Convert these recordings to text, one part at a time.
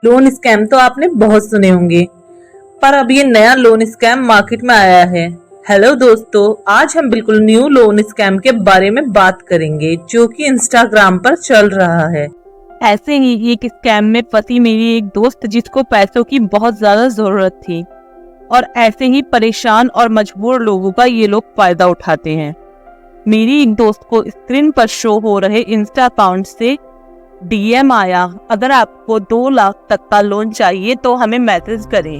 Loan scam तो आपने बहुत सुने होंगे, पर अब ये नया लोन स्कैम मार्केट में आया है। हेलो दोस्तों, आज हम बिल्कुल न्यू लोन स्कैम के बारे में बात करेंगे जो कि इंस्टाग्राम पर चल रहा है। ऐसे ही एक स्कैम में फंसी मेरी एक दोस्त जिसको पैसों की बहुत ज्यादा जरूरत थी और ऐसे ही परेशान और मजबूर लोगों का ये लोग फायदा उठाते हैं। मेरी एक दोस्त को स्क्रीन पर शो हो रहे इंस्टा अकाउंट से डीएम आया, अगर आपको 2 लाख तक का लोन चाहिए तो हमें मैसेज करें।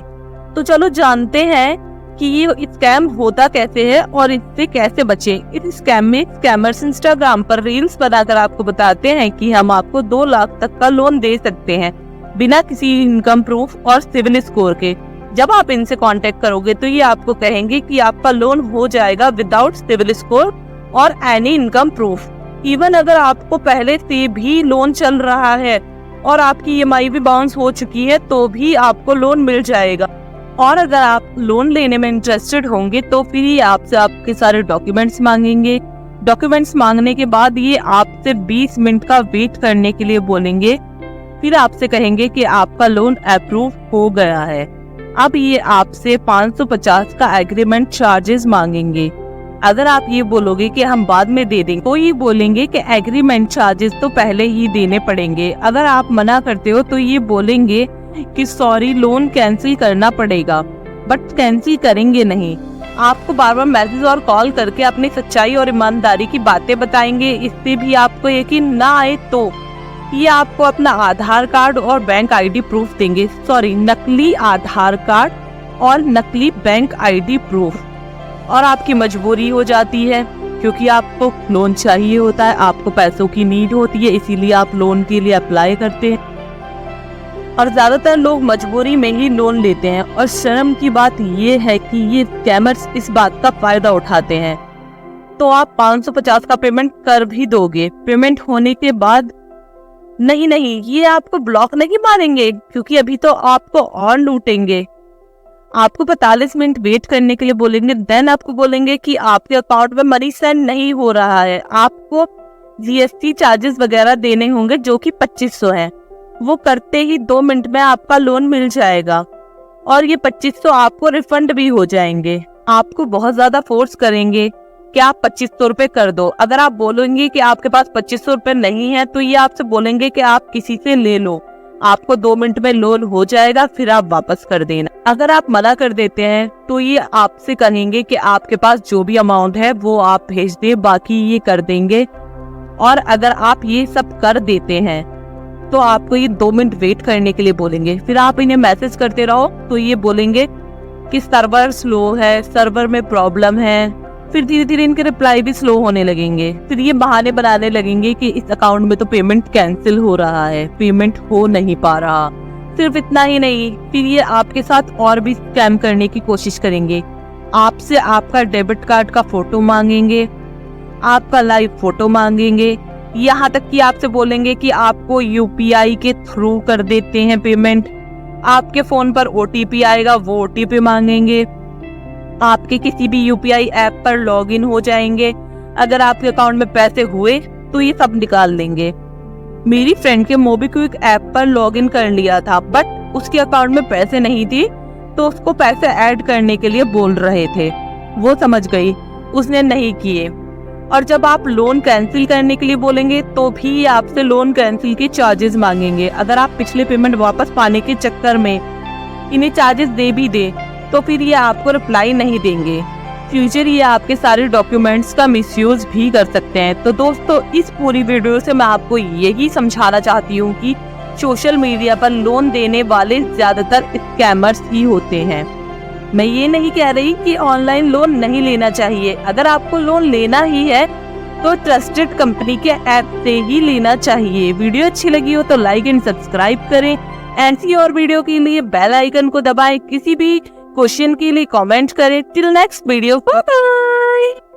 तो चलो जानते हैं कि ये स्कैम होता कैसे है और इससे कैसे बचे। इस स्कैम में स्कैमर्स इंस्टाग्राम पर रील्स बनाकर आपको बताते हैं कि हम आपको 2 लाख तक का लोन दे सकते हैं बिना किसी इनकम प्रूफ और सिविल स्कोर के। जब आप इनसे कांटेक्ट करोगे तो ये आपको कहेंगे कि आपका लोन हो जाएगा विदाउट सिविल स्कोर और एनी इनकम प्रूफ। इवन अगर आपको पहले से भी लोन चल रहा है और आपकी ईएमआई भी बाउंस हो चुकी है तो भी आपको लोन मिल जाएगा। और अगर आप लोन लेने में इंटरेस्टेड होंगे तो फिर ये आपसे आपके सारे डॉक्यूमेंट्स मांगेंगे। डॉक्यूमेंट्स मांगने के बाद ये आपसे 20 मिनट का वेट करने के लिए बोलेंगे। फिर आपसे कहेंगे कि आपका लोन अप्रूव हो गया है। अब ये आपसे 550 का एग्रीमेंट चार्जेस मांगेंगे। अगर आप ये बोलोगे कि हम बाद में दे देंगे तो ये बोलेंगे कि एग्रीमेंट चार्जेस तो पहले ही देने पड़ेंगे। अगर आप मना करते हो तो ये बोलेंगे कि सॉरी, लोन कैंसिल करना पड़ेगा, बट कैंसिल करेंगे नहीं। आपको बार बार मैसेज और कॉल करके अपनी सच्चाई और ईमानदारी की बातें बताएंगे। इससे भी आपको यकीन ना आए तो ये आपको अपना आधार कार्ड और बैंक आईडी प्रूफ देंगे। सॉरी, नकली आधार कार्ड और नकली बैंक आईडी प्रूफ। और आपकी मजबूरी हो जाती है क्योंकि आपको लोन चाहिए होता है, आपको पैसों की नीड होती है, इसीलिए आप लोन के लिए अप्लाई करते हैं। और ज्यादातर लोग मजबूरी में ही लोन लेते हैं। और शर्म की बात ये है कि ये स्कैमर्स इस बात का फायदा उठाते हैं। तो आप 550 का पेमेंट कर भी दोगे। पेमेंट होने के बाद नहीं, ये आपको ब्लॉक नहीं मारेंगे क्योंकि अभी तो आपको और लूटेंगे। आपको 45 मिनट वेट करने के लिए बोलेंगे। देन आपको बोलेंगे कि आपके अकाउंट में मनी सेंड नहीं हो रहा है, आपको जीएसटी चार्जेस वगैरह देने होंगे जो कि 2500 है। वो करते ही 2 मिनट में आपका लोन मिल जाएगा और ये 2500 आपको रिफंड भी हो जाएंगे। आपको बहुत ज्यादा फोर्स करेंगे कि आप 2500 रुपए कर दो। अगर आप बोलेंगे कि आपके पास 2500 रुपए नहीं है तो ये आपसे बोलेंगे कि आप किसी से ले लो, आपको 2 मिनट में लोन हो जाएगा, फिर आप वापस कर देना। अगर आप मना कर देते हैं तो ये आपसे कहेंगे कि आपके पास जो भी अमाउंट है वो आप भेज दें, बाकी ये कर देंगे। और अगर आप ये सब कर देते हैं तो आपको ये 2 मिनट वेट करने के लिए बोलेंगे। फिर आप इन्हें मैसेज करते रहो तो ये बोलेंगे कि सर्वर स्लो है, सर्वर में प्रॉब्लम है। फिर धीरे धीरे इनके रिप्लाई भी स्लो होने लगेंगे। फिर ये बहाने बनाने लगेंगे कि इस अकाउंट में तो पेमेंट कैंसिल हो रहा है, पेमेंट हो नहीं पा रहा। सिर्फ इतना ही नहीं, फिर ये आपके साथ और भी स्कैम करने की कोशिश करेंगे। आपसे आपका डेबिट कार्ड का फोटो मांगेंगे, आपका लाइव फोटो मांगेंगे, यहाँ तक कि आपसे बोलेंगे कि आपको यूपीआई के थ्रू कर देते हैं पेमेंट। आपके फोन पर ओटीपी आएगा, वो ओटीपी मांगेंगे। आपके किसी भी यूपीआई ऐप पर लॉगिन हो जाएंगे। अगर आपके अकाउंट में पैसे हुए तो ये सब निकाल लेंगे। मेरी फ्रेंड के मोबीक्विक ऐप पर लॉगिन कर लिया था, बट उसके अकाउंट में पैसे नहीं थे तो उसको पैसे ऐड करने के लिए बोल रहे थे। वो समझ गई, उसने नहीं किए। और जब आप लोन कैंसिल करने के लिए बोलेंगे तो भी आपसे लोन कैंसिल के चार्जेस मांगेंगे। अगर आप पिछले पेमेंट वापस पाने के चक्कर में इन्हें चार्जेस दे भी दे तो फिर ये आपको रिप्लाई नहीं देंगे। फ्यूचर ये आपके सारे डॉक्यूमेंट्स का मिसयूज भी कर सकते हैं। तो दोस्तों, इस पूरी वीडियो से मैं आपको यही समझाना चाहती हूँ कि सोशल मीडिया पर लोन देने वाले ज्यादातर स्कैमर्स ही होते हैं। मैं ये नहीं कह रही कि ऑनलाइन लोन नहीं लेना चाहिए। अगर आपको लोन लेना ही है तो ट्रस्टेड कंपनी के ऐप से ही लेना चाहिए। वीडियो अच्छी लगी हो तो लाइक एंड सब्सक्राइब करें। ऐसी और वीडियो के लिए बेल आइकन को दबाएं। किसी भी क्वेश्चन के लिए कमेंट करें। Till next video, bye bye.